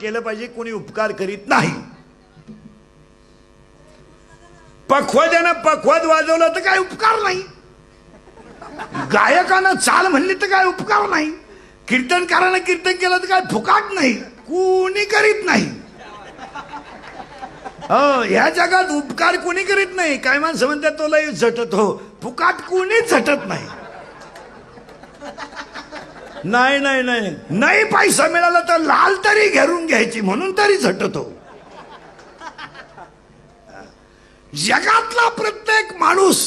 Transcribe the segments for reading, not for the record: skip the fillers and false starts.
केलं पाहिजे, कोणी उपकार करीत नाही. पखवाद्यानं पखवाद वाजवलं तर काय उपकार नाही, गायकानं चाल म्हणली तर काय उपकार नाही, कीर्तनकारानं कीर्तन केलं तर काय फुकाट नाही, कोणी करीत नाही. ह्या जगात उपकार कोणी करीत नाही. काय माणसं म्हणतात तो लय झटत, हो फुकाट कोणीच झटत नाही. नाही नाही नाही नाही, पैसा मिळाला तर लाल तरी घेरून घ्यायची म्हणून तरी झटतो. जगातला प्रत्येक माणूस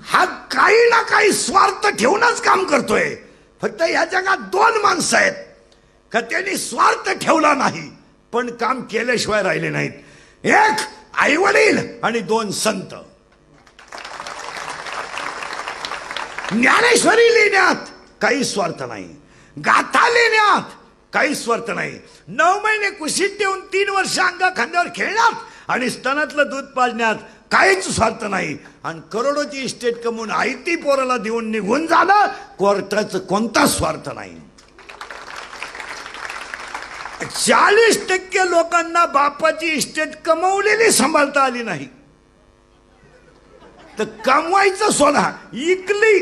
हा काही ना काही स्वार्थ ठेवूनच काम करतोय. फक्त या जगात दोन माणसं आहेत का त्यांनी स्वार्थ ठेवला नाही पण काम केल्याशिवाय राहिले नाहीत. एक आई वडील आणि दोन संत. ज्ञानेश्वरी लिहिण्यात काही स्वार्थ नाही, गाथा लिहिण्यात काही स्वार्थ नाही, 9 महिने कुशीत देऊन 3 वर्ष अंगा खांद्यावर खेळण्यात आणि स्तनातलं दूध पाजण्यात काहीच स्वार्थ नाही. आणि करोडोची इस्टेट कमवून आयती पोराला देऊन निघून जाणं कोर्टाचं कोणता स्वार्थ नाही. 40% लोकांना बापाची इस्टेट कमवलेली सांभाळता आली नाही तर कमवायचं सोडा इकली.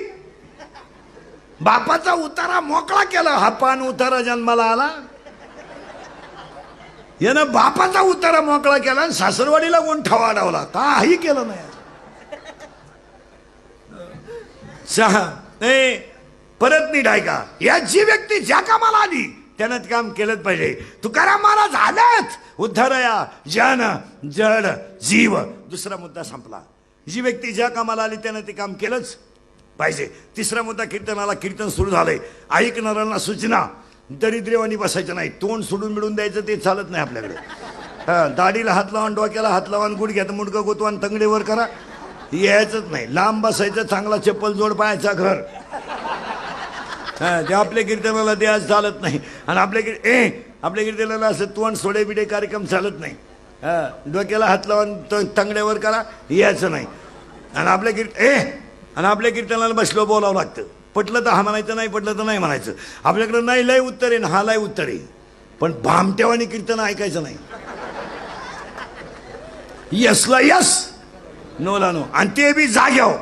बापाचा उतारा मोकळा केला, हा पान उतारा जन्माला आला. यानं बापाचा उतारा मोकळा केला आणि सासरवाडीला गोंठा वाढवला, काही केलं नाही. परत नीट ऐका, या जी व्यक्ती ज्या कामाला आली त्यानं ते काम केलंच पाहिजे. तुकाराम महाराज आलेच उद्धारया जन जड जीव. दुसरा मुद्दा संपला. जी व्यक्ती ज्या कामाला आली त्यानं ते काम केलंच पाहिजे. तिसरा मुद्दा कीर्तनाला. कीर्तन सुरू झालंय, ऐकणाऱ्यांना सूचना, दरिद्रेवानी बसायचं नाही, तोंड सोडून मिळून द्यायचं ते चालत नाही आपल्याकडे. दाढीला हात लावून, डोक्याला हात लावून, गुडघ्यात मुडकं गोतवान, तंगडेवर करा, यायचंच नाही. लांब बसायचं, चांगला चप्पल जोड पायाचा घर, ते आपल्या कीर्तनाला द्यायचं चालत नाही. आणि आपल्या कीर्तनाला असं तोंड सोडे बिडे कार्यक्रम चालत नाही. डोक्याला हात लावून तंगड्यावर करा, यायचं नाही. आणि आपल्या कीर्तनाला बसलो बोलावं लागतं. पटलं तर हा म्हणायचं, नाही पटलं तर नाही म्हणायचं. आपल्याकडे नाही लय उत्तर आहे, हा लय उत्तर आहे, पण भामट्यावानी कीर्तन ऐकायचं नाही. यसला यस, नोला नो. आणि ते बी जाग्यावर.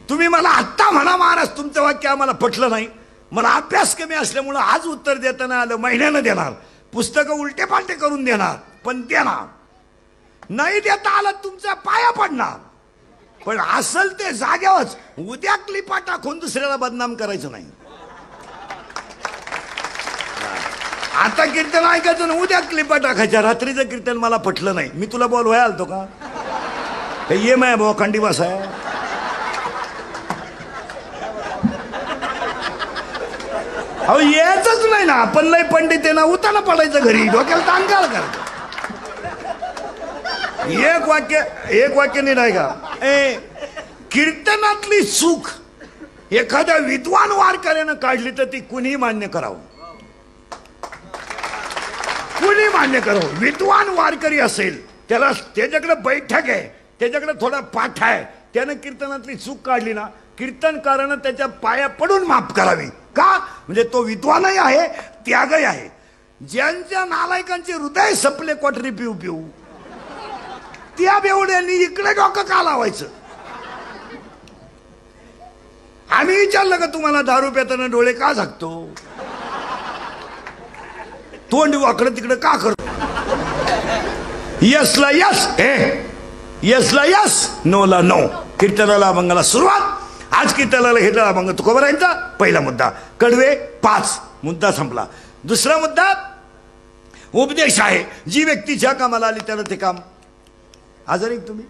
तुम्ही मला आत्ता म्हणा महाराज तुमचं वाक्य आम्हाला पटलं नाही, मला अभ्यास कमी असल्यामुळं आज उत्तर देताना आलं, महिन्यानं देणार, पुस्तकं उलटे पालटे करून देणार, पण देणार. नाही देता आलं तुमच्या पाया पडणार. पण असल ते जाग्यावरच. उद्या क्लिपा टाकून दुसऱ्याला बदनाम करायचं नाही. आता कीर्तन ऐकायचं ना, उद्या क्लिपा टाकायच्या. रात्रीचं कीर्तन मला पटलं नाही, मी तुला बोलवाय आलतो का? ये माय भाऊ खंडी बसाय. अहो यायचंच नाही ना, आपण लय पंडित आहे ना, उताना पडायचं घरी, डोक्याला तांगाळ करायचं. एक वाक्य नीट आहे का? कीर्तनातली चूक एखाद्या विद्वान वारकऱ्यानं काढली तर ती कुणी मान्य करावं, कुणी मान्य करावं. विद्वान वारकरी असेल, त्याला त्याच्याकडे बैठक आहे, त्याच्याकडे थोडा पाठ आहे, त्यानं कीर्तनातली चूक काढली ना, कीर्तनकारानं त्याच्या पाया पडून माफ करावी. का? म्हणजे तो विद्वानही आहे, त्यागही आहे. ज्यांच्या नालायकांचे हृदय सपले क्वाटरी पिऊ पिऊ, त्या बेवड्यांनी इकडे डोकं का लावायचं? आम्ही विचारलं का तुम्हाला दारू पिताना डोळे का झाकतो, तोंड वाकडं तिकडे का करतो? यसला यस, यसला यस, नोला नो. कीर्तनाला अभंगाला सुरुवात. आज कीर्तनाला घेतला अभंग तुकोबारायांचा. पहिला मुद्दा कडवे 5, मुद्दा संपला. दुसरा मुद्दा उपदेश आहे. जी व्यक्ती ज्या कामाला आली त्यानं ते काम. आजारी तुम्ही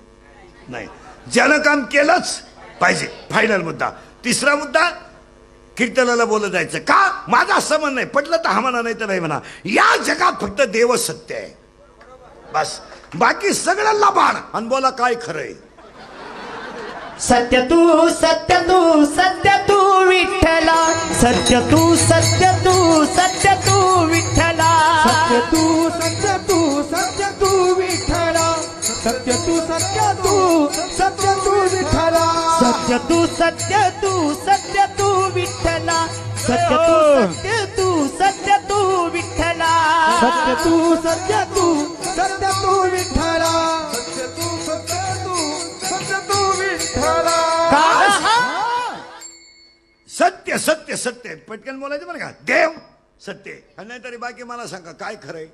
नाही, ज्यानं काम केलंच पाहिजे. फायनल मुद्दा. तिसरा मुद्दा कीर्तनाला बोलत जायचं. का? माझा असं म्हण नाही, पटलं तर हा म्हणा, नाही तर नाही म्हणा. या जगात फक्त देवच सत्य आहे, बस. बाकी सगळं लबाड. आणि बोला काय खरंय? सत्य तू सत्य तू सत्य तू विठ्ठला, सत्य तू सत्य तू सत्य तू विठ्ठला, सत्य तू सत्य तू सत्य तू विठ्ठला, सत्य तू सत्य तू सत्य तू सत्य तू सत्य तू सत्य तू विठ्ठला सत्य तू सत्य तू विठ्ठला सत्य तू सत्य तू सत्य तू विठ्ठला सत्य तू सत्य तू सत्य तू विठ्ठला सत्य सत्य सत्य पटकन बोलायचं बरं का देव सत्य आणि नाहीतरी बाकी मला सांगा काय खरंय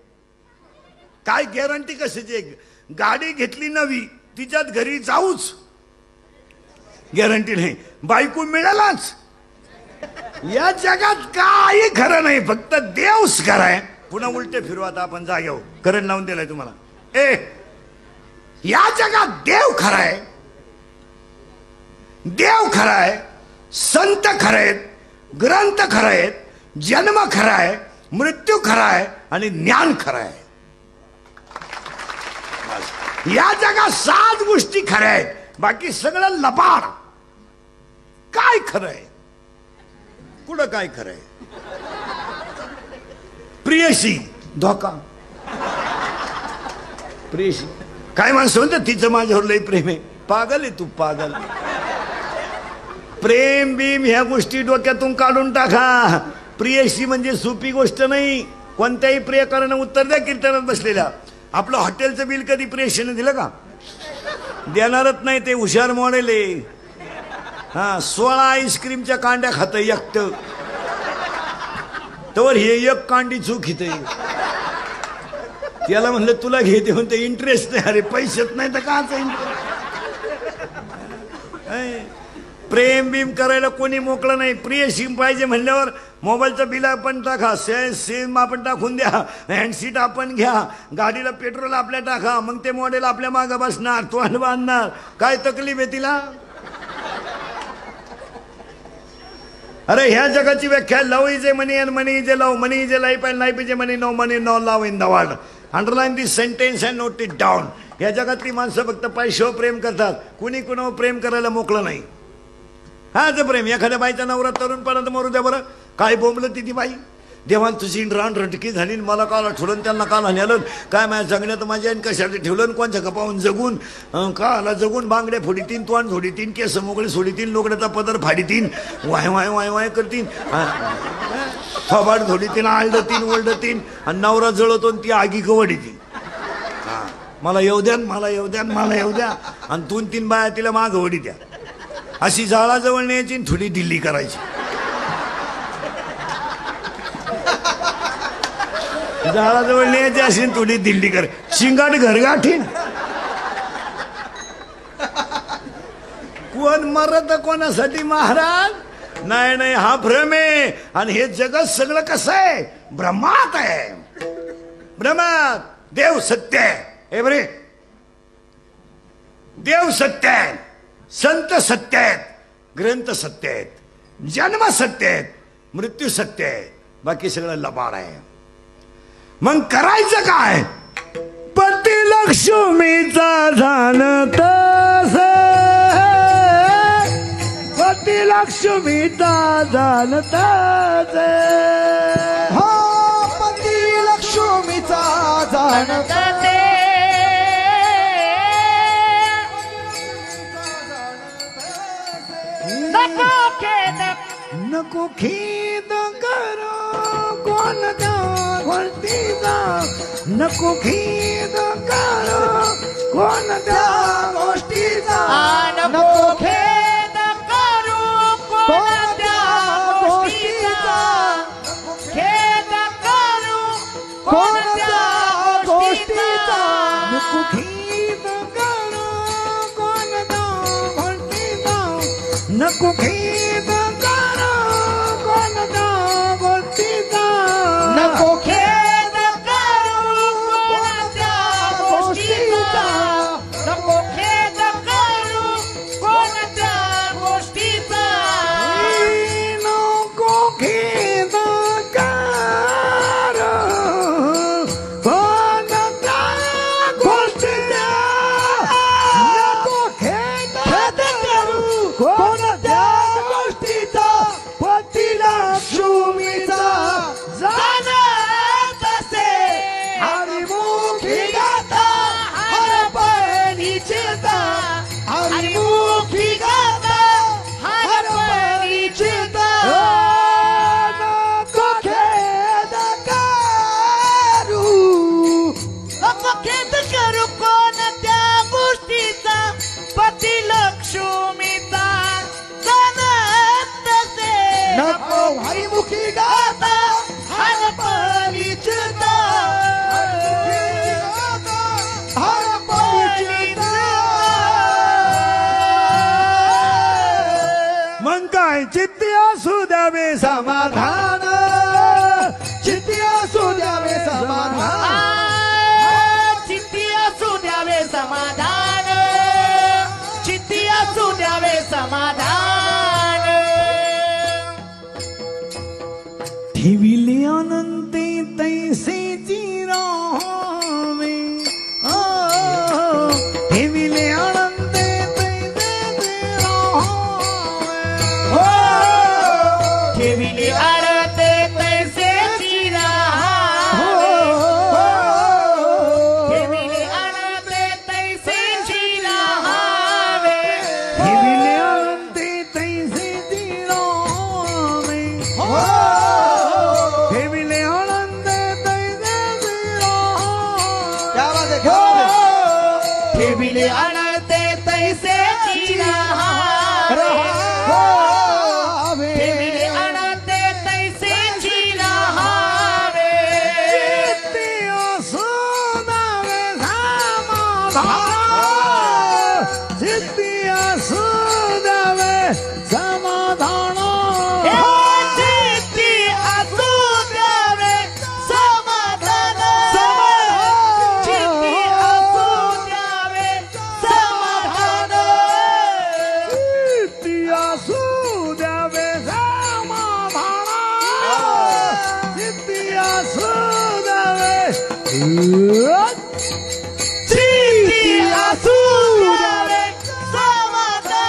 काय गॅरंटी कशाची गाडी घेतली नवी तिच्यात घरी जाऊच गॅरंटी नाही बायको मिळालाच या जगात काही खरं नाही फक्त देवच खरं आहे पुन्हा उलटे फिरवा आता आपण जागेव करंट लावून दिलाय तुम्हाला या जगात देव खरं आहे देव खरं आहे संत खरं आहेत ग्रंथ खरं आहेत जन्म खरा आहे मृत्यू खरा आहे आणि ज्ञान खरं आहे या जगात 7 गोष्टी खऱ्या आहेत बाकी सगळं लबाड काय खरं आहे कुठं काय खरं आहे प्रियशी धोका प्रियशी काय माणसं म्हणतात तिचं माझ्यावर लई प्रेम आहे पागल आहे तू पागल प्रेम बीम ह्या गोष्टी डोक्यातून काढून टाका प्रियशी म्हणजे सोपी गोष्ट नाही कोणत्याही प्रियकरानं उत्तर द्या कीर्तनात बसलेल्या आपलं हॉटेलचं बिल कधी प्रियशीने दिलं का देणारच नाही ते हुशार मॉडेल आहे हा 16 आईस्क्रीमच्या कांड्या खात एकट तर हे एक कांडी चूक हित त्याला म्हणलं तुला घेते म्हणते इंटरेस्ट नाही अरे पैसेच नाही तर काच प्रेम बीम करायला कोणी मोकळं नाही प्रियशी पाहिजे म्हणल्यावर मोबाईलचं बिल आपण टाका सेम आपण टाकून द्या हँडसीट आपण घ्या गाडीला पेट्रोल आपल्या टाका मग ते मॉडेल आपल्या मागे बसणार तोंड बांधणार काय तकलीफ आहे तिला अरे ह्या जगाची व्याख्या love is a money and money is a love money is a life and life is a money no love in the world underline this sentence and note it down या जगातली माणसं फक्त पैशावर प्रेम करतात कुणी कुणावर प्रेम करायला मोकळं नाही हा जर प्रेम एखाद्या बाईचा नवरा तरुणपणात मरू द्या बरं काय बोंबलं ती बाई देवान तुझी रान रटकी झाली मला काला ठेवलं त्यांना काला नेलं काय माझ्या जगण्यात माझ्या कशासाठी ठेवलं कोणत्या कपावून जगून काला जगून बांगड्या फोडीतीन तोंड झोडीतीन केस मोकळे सोडीतीन लोकड्याचा पदर फाडीतीन वाय वाय वाय वाय करतीन थोबाड झोडीतीन आळडतीन ओलडतीन आणि नवरा जळवतो ती आगी कवडीतीन मला येऊ द्या मला येऊ द्या मला येऊ द्या आणि 2-3 बाया तिला माग वडी द्या अशी जाळाजवळ न्यायची थोडी दिल्ली करायची जाळाजवळ न्यायची अशी थोडी दिल्ली कर शिंगाट घरगाठीन कोण मरत कोणासाठी महाराज नाही नाही हा भ्रम आहे आणि हे जगत सगळं कसं आहे ब्रह्मात आहे ब्रह्मात देव सत्य आहे बरे देव सत्य आहे संत सत्य आहेत ग्रंथ सत्य आहेत जन्म सत्य आहेत मृत्यू सत्य आहे बाकी सगळं लबाड आहे मग करायचं काय पती लक्ष्मीचा जाणता पती लक्ष्मीचा जाणता हो पती लक्ष्मीचा जाणता नको खेद करो कोणत्या गोष्टीचा नको खेद करो कोणत्या गोष्टीचा नको खेद करू कोणत्या गोष्टीचा खेद करू कोणत्या गोष्टीचा नको खेद करो कोणत्या गोष्टीचा नको खेद करो कोणत्या गोष्टीचा नको खेद करू कोणत्या गोष्टीचा नको खेद करू कोणत्या गोष्टीचा नको खेद करो कोणत्या गोष्टीचा नको खेद करू कोणत्या गोष्टीचा पती लक्ष्मीचा जाणत असे हरिमुखी गाता हरपणीचे हरिमुखी गाता मुखी गाता हरपलीच मग काय चित्ती असू द्यावे समाधान चित्ती असू द्यावे समाधान चित्ती असू द्यावे समाधान चित्ती असू द्यावे समाधान ठेविले अनंते तैसे चिरावे ठेविले अनंते तैसे ठेविले आरते तैसे चिरावे ठेविले आरते तैसे चिरावे ठेविले अनंते तैसे चिरावे ठेविले अनंते तैसे चिरावे क्या बात है, क्या बात है? ठेविले आरते तैसे चिरावे ठेविले आरते तैसे चिरावे सिद्धी असू द्यावे समाधान चित्ती असू द्यावे समाधान चित्ती असू द्यावे समाधान सिद्धी असू द्यावे समाधान सिद्धी असू द्यावे चित्ती असू द्यावे समाधान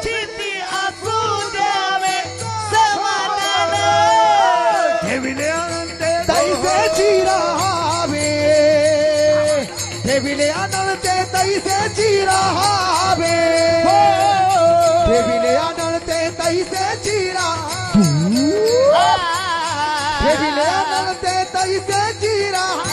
चित्ती असू द्यावे समाधान ठेविले अनंते तैसे चिरावे ठेविले अनंते तैसे चिरावे ठेविले अनंते तैसे चिरावे ठेविले अनंते तैसे चिरावे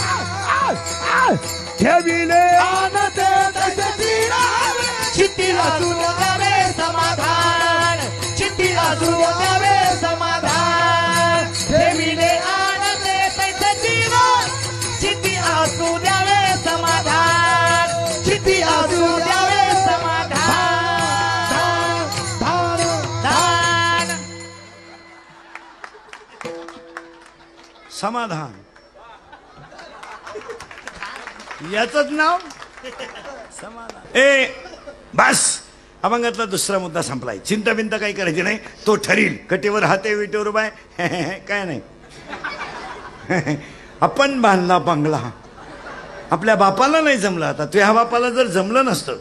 ठेविले अनंते तैसे चिरावे चित्ती असू द्यावे समाधान चित्ती असू द्यावे समाधान ठेविले आनंदे तैसे जीवन चित्ती असू द्यावे समाधान चित्ती असू द्यावे समाधान दान समाधान याचंच नाव समाधान बस अभंगातला दुसरा मुद्दा संपलाय चिंता बिंता काही करायची नाही तो ठरील कटेवर हाते विटेवर बाय काय नाही आपण बांधला बंगला आपल्या बापाला नाही जमला आता तुझ्या बापाला जर जमलं नसतं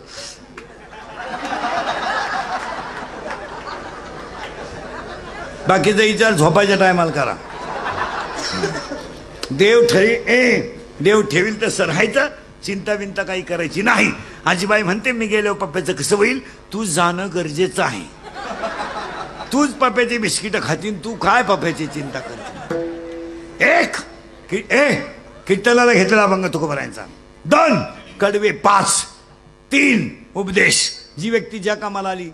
बाकीचा विचार झोपायच्या टायमाला करा देव ठेवील तसं राहायचं चिंता बिंता काही करायची नाही आजीबाई म्हणते मी गेलो पप्प्याचं कसं होईल तू जाणं गरजेचं आहे तूच पप्प्याची बिस्किटं खातीन तू काय पप्प्याची चिंता करते कीर्तनाला घेतलेला अभंग तुकोबारायांचा 2 कडवे 5 3 उपदेश जी व्यक्ती ज्या कामाला आली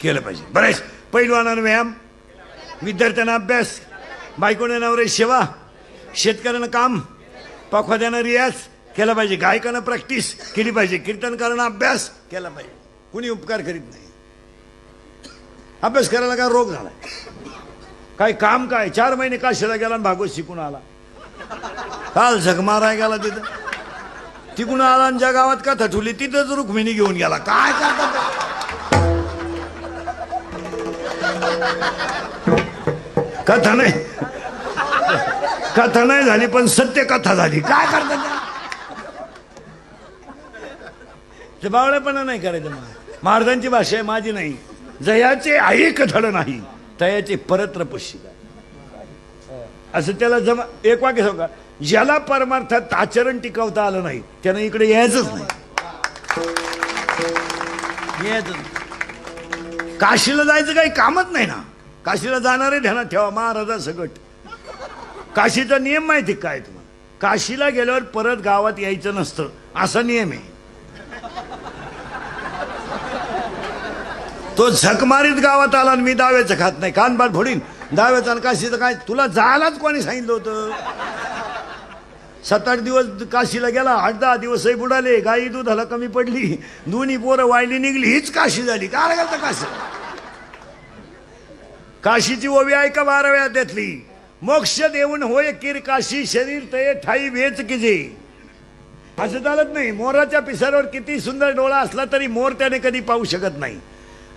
केलं पाहिजे बरेच पैलवानानं व्यायाम विद्यार्थ्यांना अभ्यास बायकोने नवरे सेवा शेतकऱ्यानं काम पखवाद्यानं रियाज केला पाहिजे गायकानं प्रॅक्टिस केली पाहिजे कीर्तनकारानं अभ्यास केला पाहिजे कुणी उपकार करीत नाही अभ्यास करायला काय रोग झालाय काय काम काय 4 महिने काशीला गेला आणि भागवत शिकून आला काल झगमाराय गेला तिथं तिकून आला आणि ज्या गावात कथा ठुली तिथंच रुक्मिणी घेऊन गेला काय करतात कथा नाही झाली पण सत्य कथा झाली काय करतात ते बावळेपणा नाही करायचं महाराजांची भाषा आहे माझी नाही जयाचे ऐक धड नाही तयाचे परत्र पुष्य असं त्याला जमा एक वाक्य सांगा ज्याला परमार्थात आचरण टिकवता आलं नाही त्यानं इकडे यायचंच नाही काशीला जायचं काही कामच नाही ना काशीला जाणारे ध्यानात ठेवा महाराजा सगट काशीचा नियम माहिती काय तुम्हाला काशीला गेल्यावर परत गावात यायचं नसतं असा नियम आहे तो झक मारीत गावात आला आणि मी दाव्याचं खात नाही, कानपाट फोडीन. दाव्याचं आणि काशीचं काय तुला जायलाच कोणी सांगितलं होतं? 7-8 दिवस काशीला गेला, 8-10 दिवसही बुडाले, गाई दुधाला कमी पडली, दोन्ही पोरं वायली निघली, हीच काशी झाली. काय करता काशी? काशीची ओवी ऐका 12व्या त्यातली, मोक्ष देऊन होय किर काशी, शरीर ते ठाई वेच किजे. असं चालत नाही. मोराच्या पिसाऱ्यावर किती सुंदर डोळा असला तरी मोर त्याने कधी पाहू शकत नाही.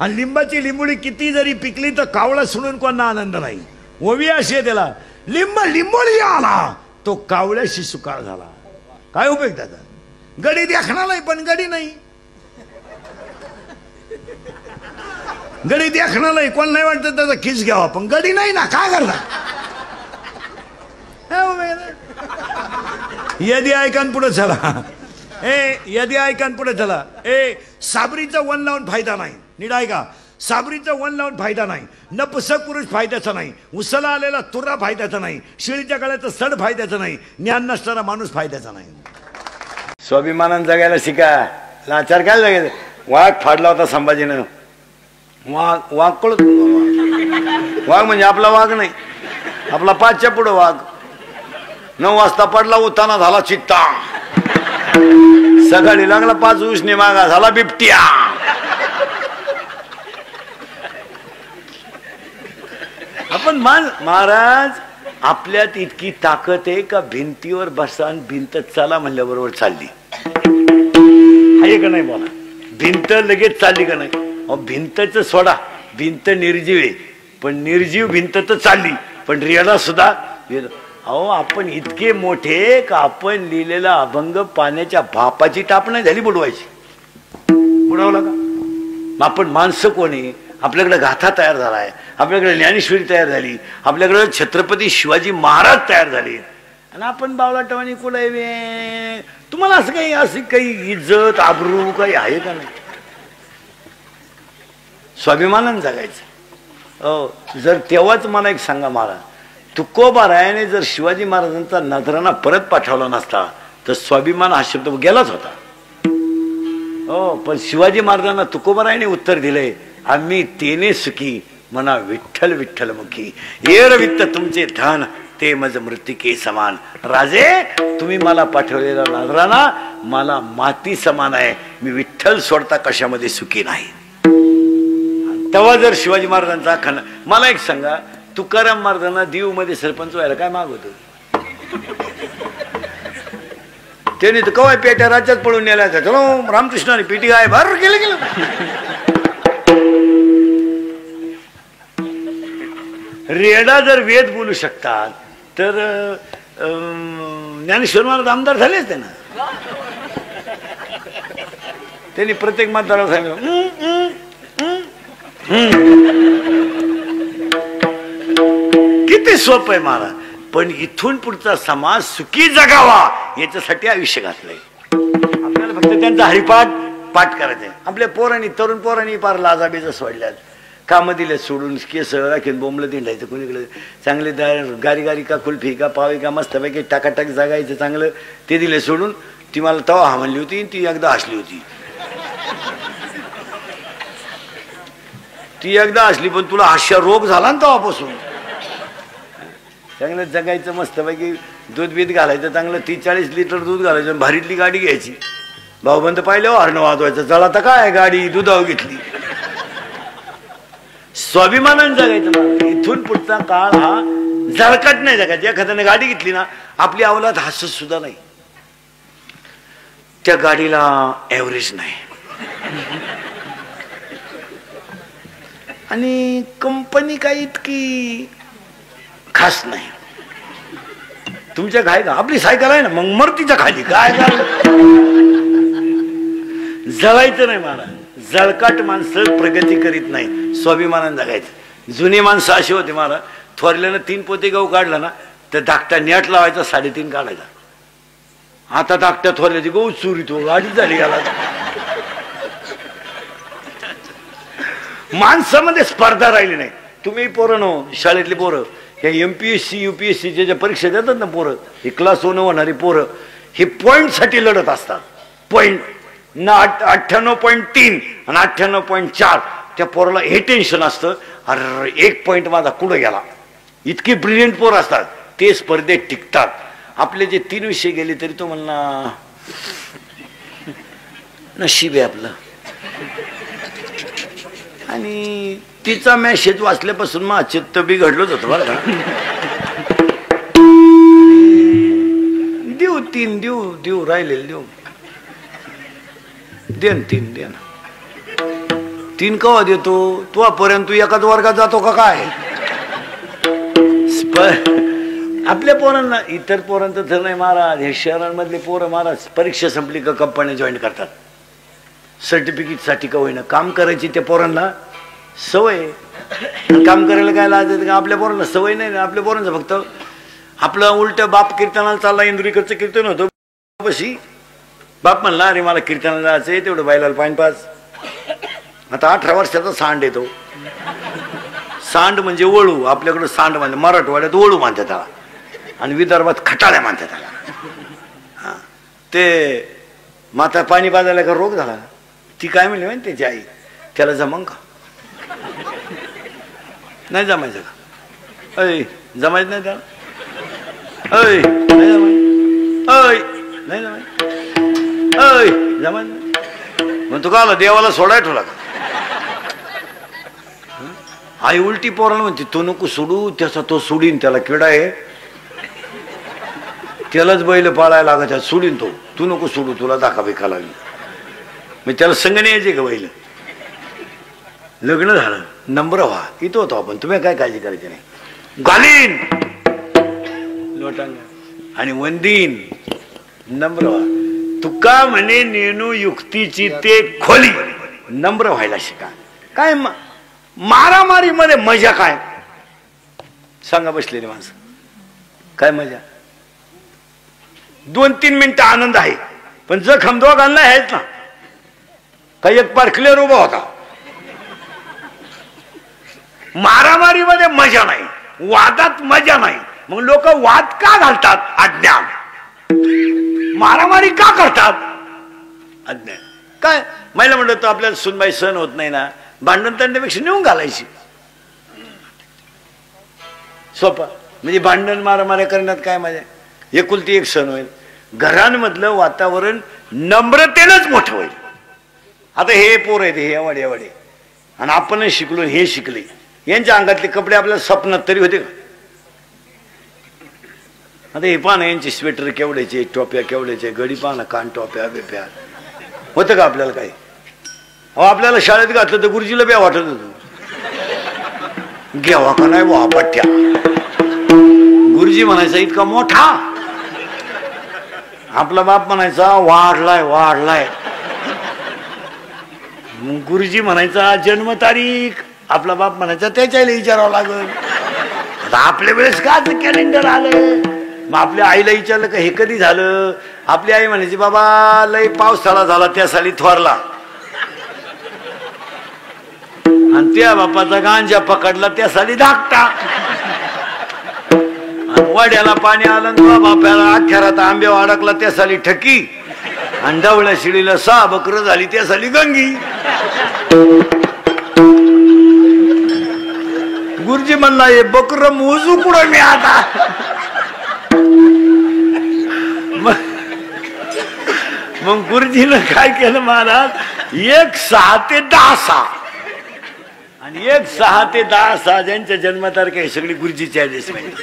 आणि लिंबाची लिंबुडी किती जरी पिकली तर कावळा सोडून कोणा आनंद नाही. ओवी अशी आहे त्याला, लिंब लिंबोळी आला तो कावळ्याशी सुकाळ झाला. काय उपयोग त्याचा? गडी देखणार नाही पण गडी नाही, गडी देखणार नाही, कोण नाही वाटतं त्याचा खिस घ्यावा, पण गडी नाही ना, काय करणार? यदी ऐकान पुढे चला, यदी ऐकान पुढे चला. साबरीचं वन लावून फायदा नाही. नीट ऐका, साबरीचं वन लावून फायदा नाही. नपुसक पुरुष फायद्याचा नाही. उसाला आलेला तुरा फायद्याचा नाही. शिळीच्या गळ्याचं सड फायद्याचं नाही. ज्ञान नसणारा माणूस फायद्याचा नाही. स्वाभिमानानं जगायला शिका. लाचार काय जगायचं? वाघ फाडला होता संभाजीनं. वाघ कळत, वाघ म्हणजे आपला वाघ नाही, आपला 5च्या पुढं वाघ. 9 वाजता पडला, उताना झाला चित्ता. सकाळी लागला 5 उसने मागा, झाला बिबट्या. आपण महाराज आपल्यात इतकी ताकद आहे का भिंतीवर बसा आणि भिंत चला म्हणल्याबरोबर चालली आहे का नाही? बोला, भिंत लगेच चालली का नाही? भिंतच सोडा, भिंत निर्जीव आहे, पण निर्जीव भिंत तर चालली, पण रेडा सुद्धा. अहो आपण इतके मोठे का आपण लिहिलेला अभंग पाण्याच्या भापाची टाप नाही झाली बुडवायची, बुडवला का? मग आपण माणसं कोणी? आपल्याकडे गाथा तयार झालाय, आपल्याकडे ज्ञानेश्वरी तयार झाली, आपल्याकडे छत्रपती शिवाजी महाराज तयार झाले, आणि आपण बावलाटवानी कुलावे. तुम्हाला असं काही इज्जत आबरू काही आहे का नाही? स्वाभिमानानं जगायचं. जर तेव्हाच मला एक सांगा महाराज, तुकोबारायाने जर शिवाजी महाराजांचा नजराना परत पाठवला नसता तर स्वाभिमान हा शब्द गेलाच होता. पण शिवाजी महाराजांना तुकोबारायाने उत्तर दिले, आम्ही तेने सुखी म्हणा विठ्ठल विठ्ठल मुखी. येर वित्त तुमचे धन ते मज मृतिके समान. राजे तुम्ही मला पाठवलेला नजराना मला माती समान आहे, मी विठ्ठल सोडता कशामध्ये सुखी नाही. तेव्हा जर शिवाजी महाराजांचा खन. मला एक सांगा, तुकाराम महाराजांना दीव मध्ये सरपंच व्हायला काय माग होत? त्याने तर कवाय पेट्या राज्यात पळून नेला. चलो रामकृष्णाने पेटी गाय भर गेलं गेलं. रेडा जर वेद बोलू शकतात तर ज्ञानेश्वर महाराज आमदार झालेच ते ना. त्यांनी प्रत्येक मतदाराला सांगितलं किती सोपं आहे महाराज. पण इथून पुढचा समाज सुखी जगावा याच्यासाठी आयुष्य घातलंय. आपल्याला फक्त त्यांचा हरिपाठ पाठ करायचंय. आपल्या पोरांनी तरुण पोरांनी पार लाजाबीज सोडल्यात, कामं दिले सोडून, केस राखीन बोंबलं दिंडायचं कोणीकडे. चांगले गारी गारी का कुल्फी का पावी का मस्तपैकी टाकाटाक जगायचं चांगलं, ते दिले सोडून. ती मला तवा हा म्हणली होती, ती एकदा हसली होती. ती एकदा हसली, पण तुला हास्य रोग झाला ना तेव्हापासून. चांगलं जगायचं, मस्तपैकी दूध बीत घालायचं, चांगलं 30-40 लिटर दूध घालायचं, भारीतली गाडी घ्यायची. भाऊबंद पाहिल्यावर हरणं वाजवायचं, चला तर काय गाडी दुधावर घेतली. स्वाभिमानानं जगायचं. इथून पुढचा काळ हा जळकट नाही जगायचा. एखाद्याने गाडी घेतली ना, आपली अवलाद हसत सुद्धा नाही, त्या गाडीला ऍव्हरेज नाही. आणि कंपनी काही इतकी खास नाही. तुमच्या काय का आपली सायकल आहे ना, मग मरतीच्या खाली काय जळायचं नाही महाराज. जळकाट माणसं प्रगती करीत नाही. स्वाभिमानानं जगायचं. जुनी माणसं अशी होती महाराज, थोरल्यानं 3 पोते गहू काढला ना तर धाकटा नेट लावायचा, 3.5 काढायचा. आता धाकट्या थोरल्याची गहू चोरी तो गाडी झाली गेला. माणसामध्ये स्पर्धा राहिली नाही. तुम्ही पोरं नो, शाळेतली पोरं, हे MPSC UPSC ज्या परीक्षा देतात ना पोरं, हे क्लास 1 होणारी पोरं, हे पॉईंटसाठी लढत असतात. पॉईंट ना 98.3 आणि 98.4 त्या पोराला हे टेन्शन असतं, अरे 1 पॉइंट माझा कुठं गेला. इतके ब्रिलियंट पोर असतात ते स्पर्धेत टिकतात. आपले जे 3 विषय गेले तरी तो म्हणला नशीब आहे आपलं. आणि तिचा मेसेज वाचल्यापासून मग चित्त बिघडलंच होतं बरं का. देऊ 3 देऊ राहिलेले देऊ देन 3 देन 3 कवा देतो तू पर्यंत तू एकाच वर्गात जातो का काय. आपल्या पोरांना इतर पोरांचं तर नाही महाराज. हे शहरांमधले पोरं महाराज परीक्षा संपली का कंपन्या जॉईन करतात. सर्टिफिकेटसाठी का होईना काम करायची त्या पोरांना सवय. काम करायला काय लाज येते का. आपल्या पोरांना सवय नाही ना. आपल्या पोरांचं फक्त आपलं उलट बाप कीर्तनाला चालला. इंदुरीकडचं कीर्तन होतं बशी. बाप म्हणला अरे मला कीर्तनाला जायचंय तेवढं बायलाला पाणी पाच. आता 18 वर्षाचा सांड येतो. सांड म्हणजे वळू. आपल्याकडं सांड म्हणजे मराठवाड्यात वळू मानतात त्याला आणि विदर्भात खटाळ्या मानतात त्याला. ते माता पाणी पाजायला का रोग झाला. ती काय म्हणली माहिती त्याची आई त्याला जमंग का नाही जमायचं का. अय जमायचं नाही त्याला. अय नाही जमाय. अय नाही जमाय. अय जमायचं नाही. मग तू का आला देवाला सोडाय ठेवला का. आई उलटी पोराला म्हणते तो नको सोडू त्याचा तो सोडीन. त्याला किडा आहे त्यालाच बैल पाळायला लागत सोडीन तो. तू नको सोडू तुला दाखा बिका लागली. मग त्याला संग नाही यायचे का बैल. लग्न झालं नंबर व्हा इथं होतो आपण. तुम्ही काय काळजी करायची नाही. घालीन लोटांग आणि वंदीन नम्र व्हा. तुका म्हणे नेणू युक्तीची ते खोली. नम्र व्हायला शिका. काय मारामारी मध्ये मजा काय सांगा बसलेली माणसं. काय मजा. 2-3 मिनिटं आनंद आहे पण जखम दोघांना आहेच ना. काही एक पार क्लिअर उभा होता. मारामारी मध्ये मजा नाही. वादात मजा नाही. मग लोक वाद का घालतात. अज्ञान. मारामारी का करतात अज्ञान. काय महिला म्हणलं तर आपल्याला सुनबाई सहन होत नाही ना. भांडण तंड्यापेक्षा नेऊन घालायची सोपा. म्हणजे भांडण मारामाऱ्या करण्यात काय मजा. एकुलती एक सण होईल. घरांमधलं वातावरण नम्रतेनंच मोठं होईल. आता हे पोर आहेत हे वाडे आणि आपण शिकलो हे शिकले. यांच्या अंगातले कपडे आपल्याला स्वप्नात तरी होते का. आता हे पाहणं यांचे स्वेटर केवढ्याचे टोप्या केवढ्याचे गडी पाहणं कान टोप्या बिप्या होतं का आपल्याला काही. अहो आपल्याला शाळेत घातलं तर गुरुजीला बी वाटत होतं. घ्यावा का नाही वा पट्ट्या. गुरुजी म्हणायचा इतका मोठा. आपला बाप म्हणायचा वाढलाय. गुरुजी म्हणायचा जन्मतारीख. आपला बाप म्हणायचा त्याच्याला विचारावं लागल. आता आपल्या वेळेस का कॅलेंडर आलं. मग आपल्या आईला विचारलं का हे कधी झालं. आपली आई म्हणायची बाबा लय पावसाळा झाला त्या साली थोरला. आणि त्या बापाचा गांजा पकडला त्या साली धाकटा. वाड्याला पाणी आलं बापाला अख्यारात आंब्यावर अडकला त्या साली ठकी. आणि डवळ्या शिडीला 6 बकरं झाली त्या साली गंगी. गुरुजी म्हणला हे बकर मोजू कुठं मी आता. मग गुरुजीनं काय केलं महाराज 1 6 ते 10 आणि 1 6 ते 10 ज्यांच्या जन्मतारीख आहे सगळी गुरुजीची ऍडजस्टमेंट.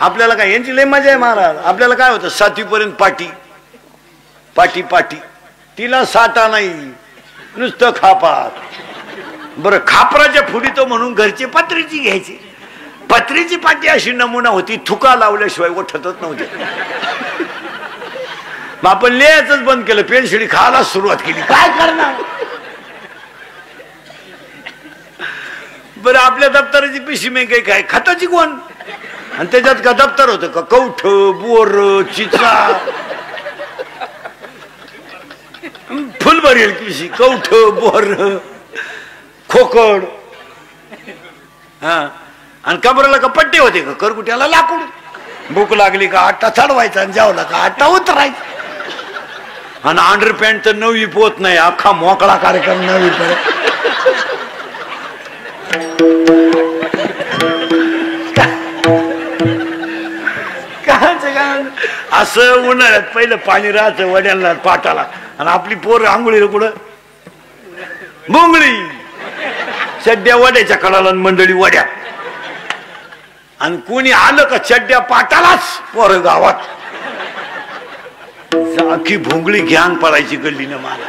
आपल्याला काय यांची लय मजा आहे महाराज. आपल्याला काय होतं 7वी पर्यंत पाटी तिला साठा नाही नुसतं खापात. बरं खापराच्या फुडी तो म्हणून घरचे पत्रीची घ्यायची. पत्रीची पाटी अशी नमुना होती थुका लावल्याशिवाय उठतच नव्हते. मग आपण लिहायचंच बंद केलं. पेन्शिडी खायला सुरुवात केली. काय करणार. बरं आपल्या दप्तराची पिशी मे काही काय खताची कोण. आणि त्याच्यात का दप्तर होतं का कवठ बोर चिचा फुल भरेल पिशी कवठ बोर खोकड. हा आणि कमरेला का पट्टे होते का करकुट्याला लाकूड. भूक लागली का आट्टा चढवायचा आणि जेवला का आट्टा उतरायचा. आणि अंडरपॅन्ट तर 9वी पोत नाही. अख्खा मोकळा कार्यक्रम 9वी पर्यंत. असं उन्हाळ्यात पहिलं पाणी राहायचं वड्यांना पाटाला आणि आपली पोर आंघोळीला कुठं मुंगळी चड्ड्या वड्याच्या कडाला मंडळी वड्या आणि कोणी आलं का चड्ड्या पाटालाच पोर गावात अख्खी भोंगळी घ्यान पडायची गल्लीनं मला.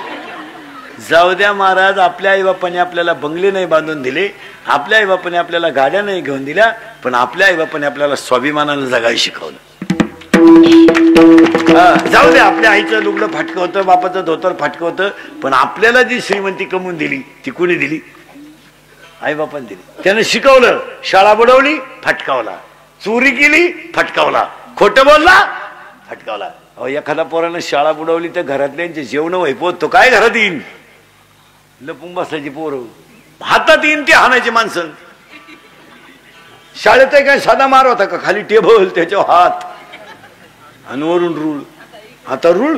जाऊ द्या महाराज, आपल्या आईबापाने आपल्याला बंगले नाही बांधून दिले, आपल्या आईबापाने आपल्याला गाड्या नाही घेऊन दिल्या, पण आपल्या आईबापाने आपल्याला स्वाभिमानानं जगायला शिकवलं. जाऊ दे, आपल्या आईचं लुगडं फाटकं होतं, बापाचं धोतर फाटकं होतं, पण आपल्याला जी श्रीमंती कमवून दिली ती कोणी दिली? आई बापाने दिली. त्यानं शिकवलं, शाळा बुडवली फटकावला, चोरी केली फटकावला, खोटं बोलला फटकावला. अहो एखादा पोरानं शाळा बुडवली तर घरातल्यांचे जेवण वैपोत तो काय घरात येईन? लपून बसायची पोरं, हातात येईन ते हाणायची माणसं. शाळेत काय साधा मार होता का? खाली टेबल त्याच्यावर हात आणि वरून रूळ. आता रूळ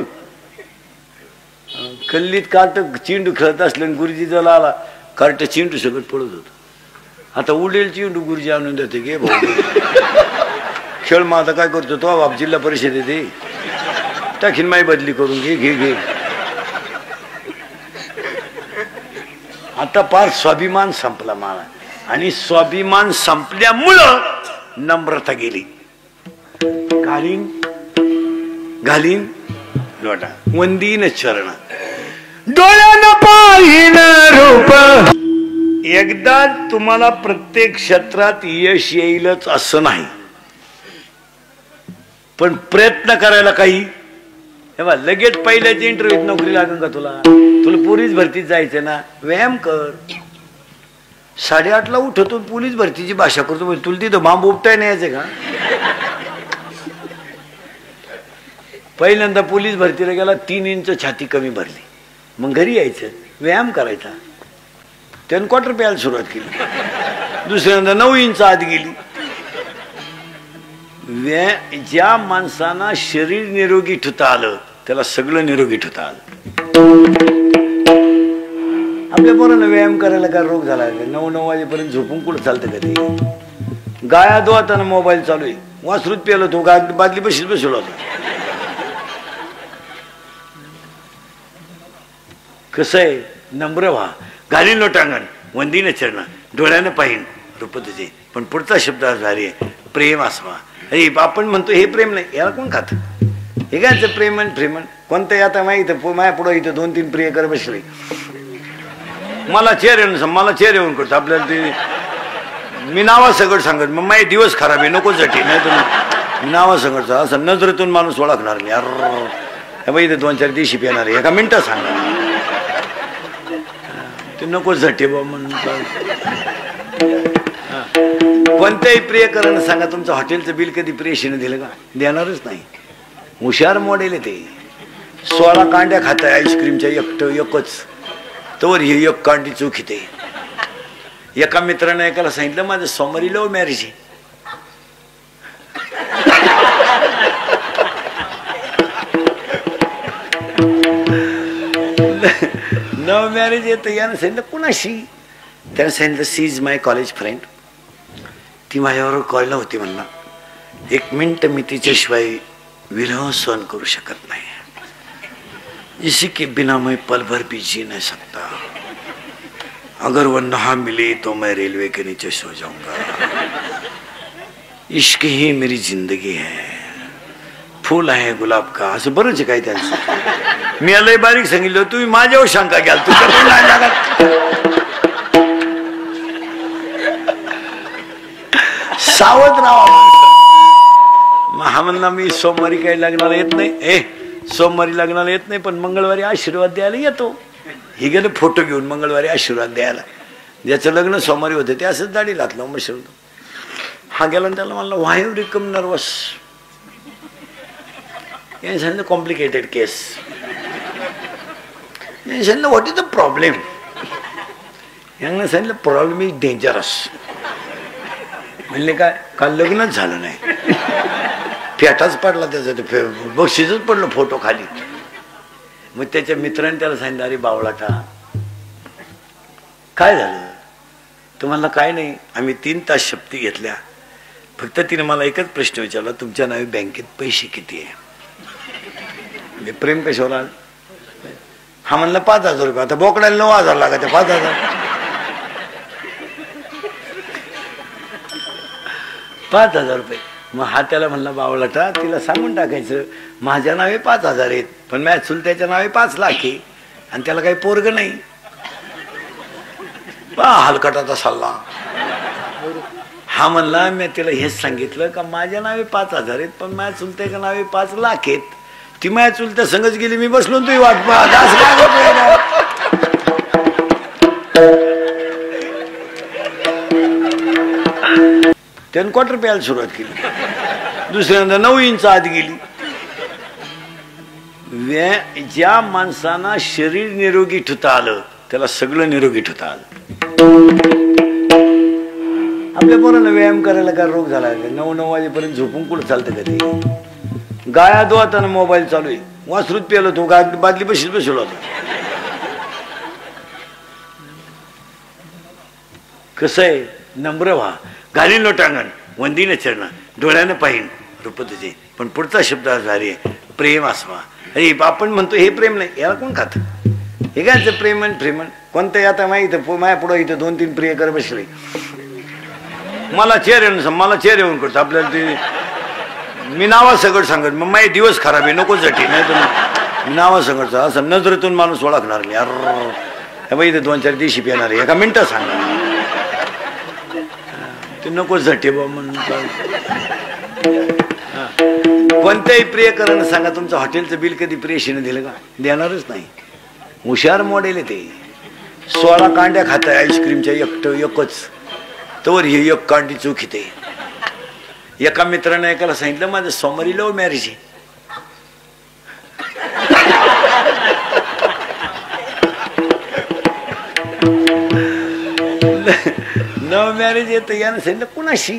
कल्लीत कार्ट चिंडू खेळत असले गुरुजी जला आला कार्ट चिंडू सगळं पडत होत. आता उडेल चिंडू गुरुजी आणून देते गे भाऊ खेळ. मग आता काय करतो तो बाप जिल्हा परिषद येते टाकीन माई बदली करून घे घे घे. आता पार स्वाभिमान संपला मला, आणि स्वाभिमान संपल्यामुळं नम्रता गेली. घालीन घालीन लोटा वंदीन चरण डोळ्यानं पाहिन रूप. एकदा तुम्हाला प्रत्येक क्षेत्रात यश येईलच असं नाही, पण प्रयत्न करायला काही. हे बा लगेच पहिल्याच इंटरव्ह्यूत नोकरी लागेल का तुला? तुला पोलीस भरतीत जायचं ना, व्यायाम कर. 8:30ला उठतो पोलीस भरतीची भाषा करतो, तुला तिथं बांब उपटाय नाही यायचं का? पहिल्यांदा पोलीस भरतीला गेला, 3 इंच छाती कमी भरली, मग घरी यायचं, व्यायाम करायचा. त्यानं क्वार्टर प्यायला सुरुवात केली. दुसऱ्यांदा 9 इंच आत गेली. ज्या माणसांना शरीर निरोगी ठेवता आलं त्याला सगळं निरोगी ठेवता आलं. आपल्या पोरांना व्यायाम करायला काय रोग झाला? 9 वाजेपर्यंत झोपून कुठं चालतं कधी? गाया धुवाताना मोबाईल चालू आहे, वासरूत पेलो तो बादली बशीच बसवला होता. कसं आहे? नम्र व्हा, घालीन लोटांगण वंदीन चरण डोळ्यानं पाहिन रूप तुझे. पण पुढचा शब्द भारी आहे, प्रेम असवा. अरे आपण म्हणतो हे प्रेम नाही, याला कोण खात? हे काय प्रेमन प्रेमन कोणतं? आता माहिती माझ्या पुढं इथं 2-3 प्रिय कर बसले, मला चेअर येऊन करतो. आपल्याला ते मी नावा सगळं सांगत, मग माझे दिवस खराब आहे, नको जटी. नाही तर मी नावा सगळं असं नजरेतून माणूस ओळखणार नाही. अरे बाई इथे 2-4 दिवशी येणार आहे, एका मिनिटात सांगणार ते नको झटे बा म्हणून. कोणत्याही प्रियकरांना सांगा तुमचं हॉटेलचं बिल कधी प्रेशीने दिलं का? देणारच नाही. हुशार मॉडेल आहे ते. 16 कांड्या खात आहे आईस्क्रीमच्या एकच, तोवर ही 1 कांडी चोखी ते. एका मित्रानं एकाला सांगितलं माझं सोमवारी लव्ह मॅरेज आहे. लव्ह मॅरेज येतं. यानं सांगितलं कुणाशी? त्यानं सांगितलं she is my college friend. ती माझ्याबरोबर कॉलेजला होती म्हणला. 1 मिनिट मी तिच्याशिवाय विरह सहन करू शकत नाही. इसी के बिना मैं पल भर भी जी नहीं सकता. अगर वो ना मिले तो मैं रेलवे के नीचे सो जाऊंगा. इश्क ही मेरी जिंदगी है, फूल आहे गुलाब का. असं बरंच काय त्यांचं. मी लय बारीक सांगितलं, तुम्ही माझ्यावर शंका घ्याल, तुझ्या पण नाही लागत. सावध राहा. हा म्हणला मी सोमवारी काही लग्नाला येत नाही. सोमवारी लग्नाला येत नाही, पण मंगळवारी आशीर्वाद द्यायला येतो. हे गेलं फोटो घेऊन मंगळवारी आशीर्वाद द्यायला. ज्याचं लग्न सोमवारी होतं ते असंच दाढी घातलं मशीन. हा गेला त्याला म्हणला व्हाय यू बिकम नर्वस. याने सांगितलं कॉम्प्लिकेटेड केस. याने सांगितलं व्हॉट इज द प्रॉब्लेम. यांना सांगितलं प्रॉब्लेम इज डेंजरस. म्हणले काय? काल लग्नच झालं नाही, फेटाच पडला त्याचा, ते बक्षीसच पडलं फोटो खाली. मग त्याच्या मित्राने त्याला सांगितलं अरे बावळाटा काय झालं? तुम्हाला काय नाही, आम्ही 3 तास शपथी घेतल्या. फक्त तिने मला एकच प्रश्न विचारला, तुमच्या नावे बँकेत पैसे किती आहे? म्हणजे प्रेम कशावर आलं? हा म्हणला 5,000 रुपये. आता बोकडाला 9,000 लागत 5,000. 5,000 रुपये. मग हा त्याला म्हणला, बावळाटा तिला सांगून टाकायचं माझ्या नावे 5,000 आहेत, पण माझ्या चुलत्याच्या नावे 5 लाख आहे आणि त्याला काही पोरग नाही. हलकटाचा सल्ला. हा म्हणला, मी तिला हेच सांगितलं का माझ्या नावे 5,000 आहेत, पण माझ्या चुलत्याच्या नावे 5 लाख आहेत. ती माझ्या चुलत्या संगच गेली, मी बसलो तुझी वाट पाहत. त्यानं क्वार्टर प्यायला सुरुवात केली. दुसऱ्यांदा 9 इंच आत गेली. ज्या माणसांना शरीर निरोगी ठेवता आलं त्याला सगळं निरोगी ठेवता आलं. आपल्या पोरांना व्यायाम करायला काय रोग झाला? 9 वाजेपर्यंत झोपून कुठं चालतं कधी? गाया धुवाताना मोबाईल चालू आहे, वासरूत पेलो तो बादली बशीच बसलो होता. कसं आहे, नम्र व्हा, घालीन लोटांगण वंदीनं चरण, डोळ्यानं पाहिन रूप तुझे. पण पुढचा शब्द झाली प्रेम असवा. अरे आपण म्हणतो हे प्रेम नाही, याला कोण खात? हे काय प्रेमन प्रेमन कोणतं? आता माहिती माझ्या पुढं इथं 2-3 प्रिय कर बसले. मला चेअर येऊन करतो आपल्याला ते. मी नावा सगळं सांगत, मग माझे दिवस खराब आहे, नको झटी. नाही तर मी नावा सगळं असं नजरेतून माणूस ओळखणार मी. अरे बाई इथे 2-4 दिवशी येणार आहे, एका मिनिटात सांगा ते नको झटे बा म्हणून. कोणत्याही प्रियकरांना सांगा तुमचं हॉटेलचं बिल कधी प्रेयशीने दिलं का? देणारच नाही. हुशार मॉडेल आहे ते. 16 कांड्या खात आहे आईस्क्रीमच्या एकच, तर ही 1 कांडी चूक येते. एका मित्रानं एकाला सांगितलं माझं सोमवारी लव्ह मॅरेज आहे. लव्ह मॅरेज येतं. यानं सांगितलं कुणाशी?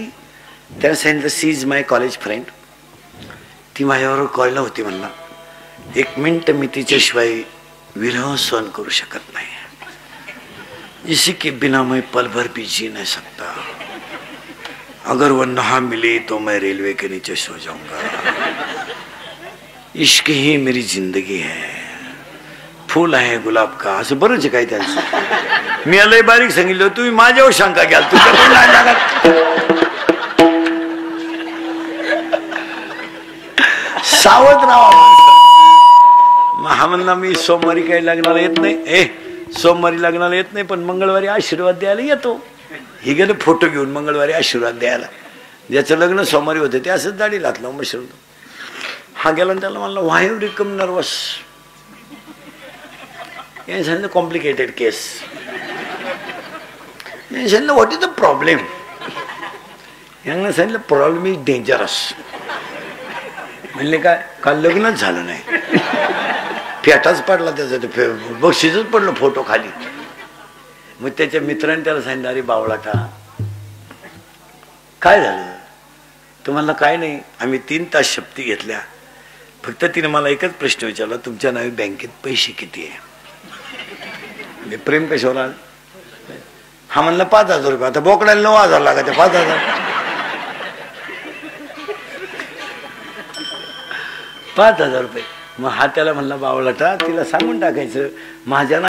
त्यानं सांगितलं she is my college friend. ती माझ्याबरोबर कॉलला होती. म्हणला 1 मिनिट मी तिच्याशिवाय विरह सहन करू शकत नाही. इसी के बिना मैं पल भर भी जी नहीं सकता. अगर वो ना मिले तो मैं रेलवे के नीचे सो जाऊंगा. इश्क ही मेरी जिंदगी है, फूल आहे गुलाब का. असं बरंच काय त्यांचं. मी लय बारीक सांगितलं, तुम्ही माझ्यावर शंका घ्याल, तुझ्याकडून नाही लागत. सावध राहा. हा म्हणला मी सोमवारी काही लग्नाला येत नाही. सोमवारी लग्नाला येत नाही, पण मंगळवारी आशीर्वाद द्यायला येतो. हे गेलं फोटो घेऊन मंगळवारी आशीर्वाद द्यायला. ज्याचं लग्न सोमवारी होतं ते असंच दाढी घातलं मशरूम. हा गेला त्याला म्हणला व्हाय यू बिकम नर्वस. याने सांगितलं कॉम्प्लिकेटेड केस. याने सांगितलं व्हॉट इज द प्रॉब्लेम? यांना सांगितलं प्रॉब्लेम इज डेंजरस. म्हणले काय? काल लग्नच झालं नाही, फेटाच पडला त्याचा, बक्षीसच पडलं फोटो खाली. मग त्याच्या मित्राने त्याला सांगितलं अरे बावळाटा काय झालं? तुम्हाला काय नाही, आम्ही 3 तास शपथी घेतल्या. फक्त तिने मला एकच प्रश्न विचारला, तुमच्या नावे बँकेत पैसे किती आहे? म्हणजे प्रेम कशावर आलं? हा म्हणला 5,000 रुपये. आता बोकडाला 9,000 लागत 5,000. 5,000 रुपये. मग हा त्याला म्हणला बावळाटा तिला सांगून टाकायचं माझ्या